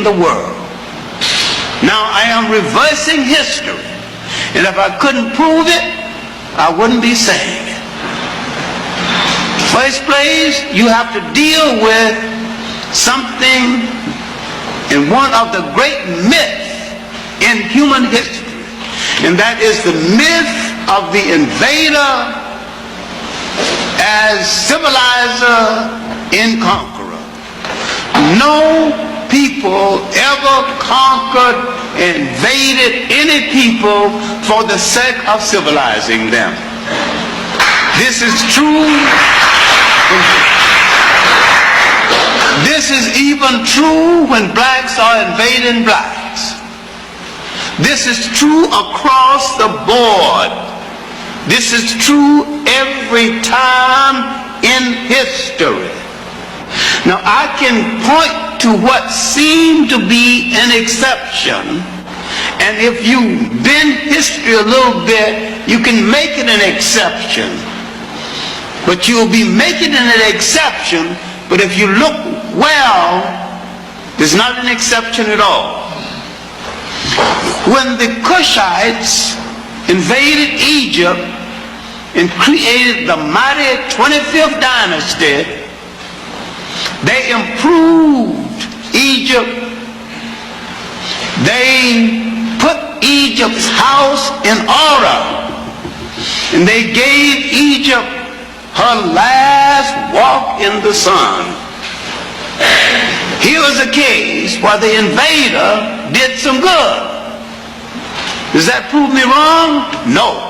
the world. Now I am reversing history, and if I couldn't prove it, I wouldn't be saying it. First place, you have to deal with something in one of the great myths in human history, and that is the myth of the invader as civilizer and conqueror. No people ever conquered, invaded any people for the sake of civilizing them. This is true. This is even true when blacks are invading blacks. This is true across the board. This is true every time in history. Now I can point to what seemed to be an exception, and if you bend history a little bit, you can make it an exception. But you'll be making it an exception, but if you look well, there's not an exception at all. When the Cushites invaded Egypt and created the mighty 25th dynasty, they improved Egypt. They put Egypt's house in order, and they gave Egypt her last walk in the sun. Here was a case where the invader did some good. Does that prove me wrong? No.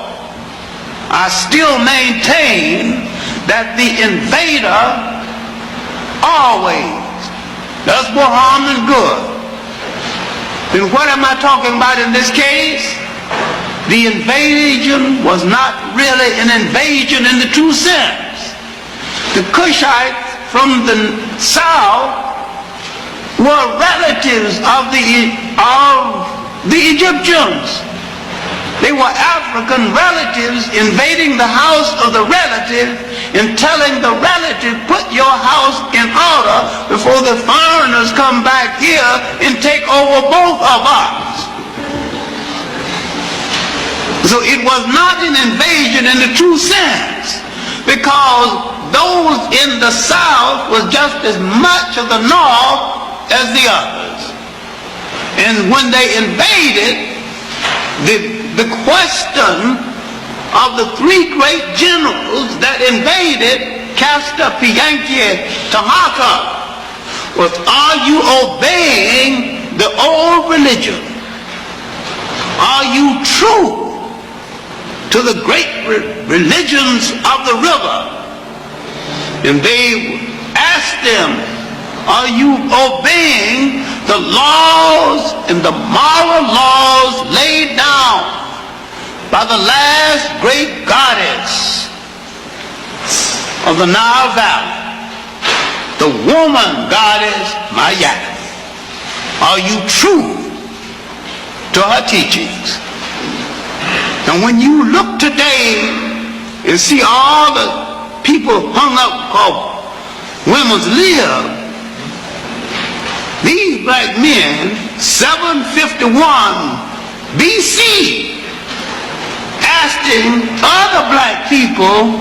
I still maintain that the invader always does more harm than good. Then what am I talking about in this case? The invasion was not really an invasion in the true sense. The Cushites from the south were relatives of the Egyptians. They were African relatives invading the house of the relative and telling the relative, put your house in order before the foreigners come back here and take over both of us. So it was not an invasion in the true sense, because those in the south was just as much of the north as the others. And when they invaded, the question of the three great generals that invaded Castapianque Tamaka was, are you obeying the old religion? Are you true to the great religions of the river? And they asked them, are you obeying the laws and the moral laws laid down by the last great goddess of the Nile Valley, the woman goddess Maya? Are you true to her teachings? And when you look today and see all the people hung up called women's lib, these black men, 751 BC, asking other black people,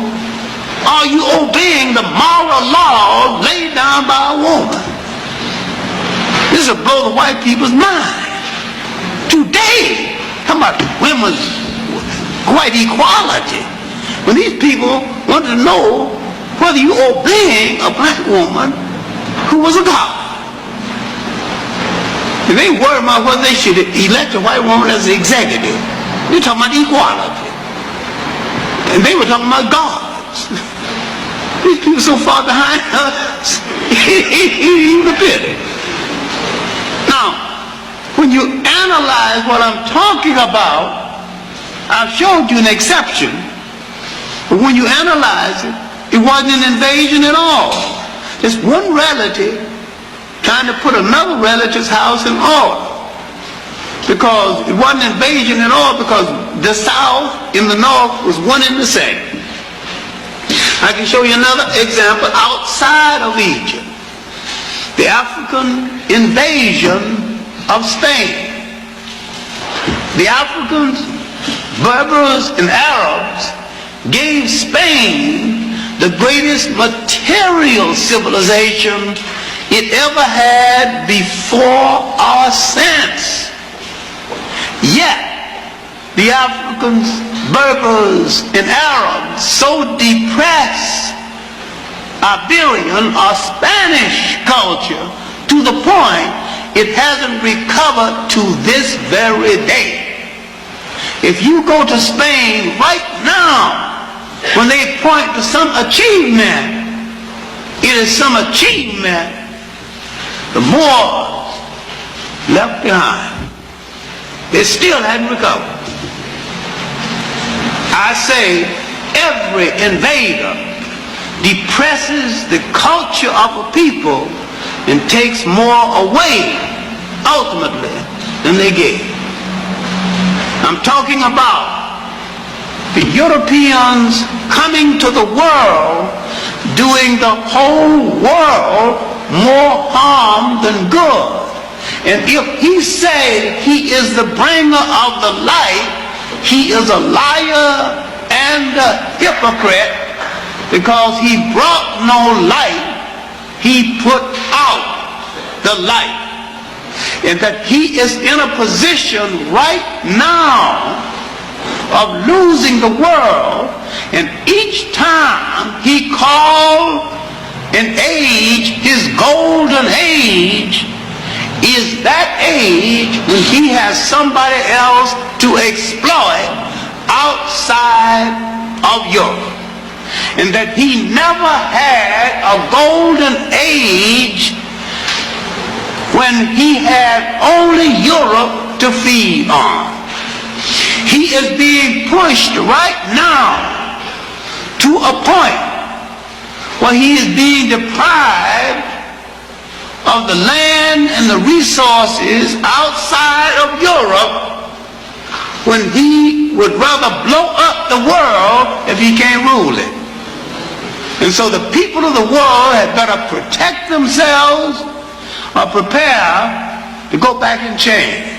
are you obeying the moral laws laid down by a woman? This will blow the white people's mind. Today, talking about women's white equality, when these people wanted to know whether you obeying a black woman who was a god. And they worried about whether they should elect a white woman as the executive. They're talking about equality. And they were talking about gods. These people so far behind us, even a pity. Now, when you analyze what I'm talking about, I've showed you an exception. But when you analyze it, it wasn't an invasion at all. Just one relative trying to put another relative's house in order. Because it wasn't an invasion at all, because the south and the north was one and the same. I can show you another example outside of Egypt. The African invasion of Spain. The Africans, Berbers, and Arabs gave Spain the greatest material civilization it ever had before or since. Yet, the Africans, Berbers, and Arabs so depressed Iberian or Spanish culture to the point it hasn't recovered to this very day. If you go to Spain right now, when they point to some achievement, it is some achievement the Moors left behind. They still hadn't recovered. I say every invader depresses the culture of a people and takes more away ultimately than they gave. I'm talking about the Europeans coming to the world, doing the whole world more harm than good. And if he said he is the bringer of the light, he is a liar and a hypocrite, because he brought no light, he put out the light. And that he is in a position right now of losing the world, and each time he called an age his golden age is that age when he has somebody else to exploit outside of Europe. And that he never had a golden age when he had only Europe to feed on. He is being pushed right now to a point where he is being deprived of the land and the resources outside of Europe, when he would rather blow up the world if he can't rule it. And so the people of the world had better protect themselves or prepare to go back in chains.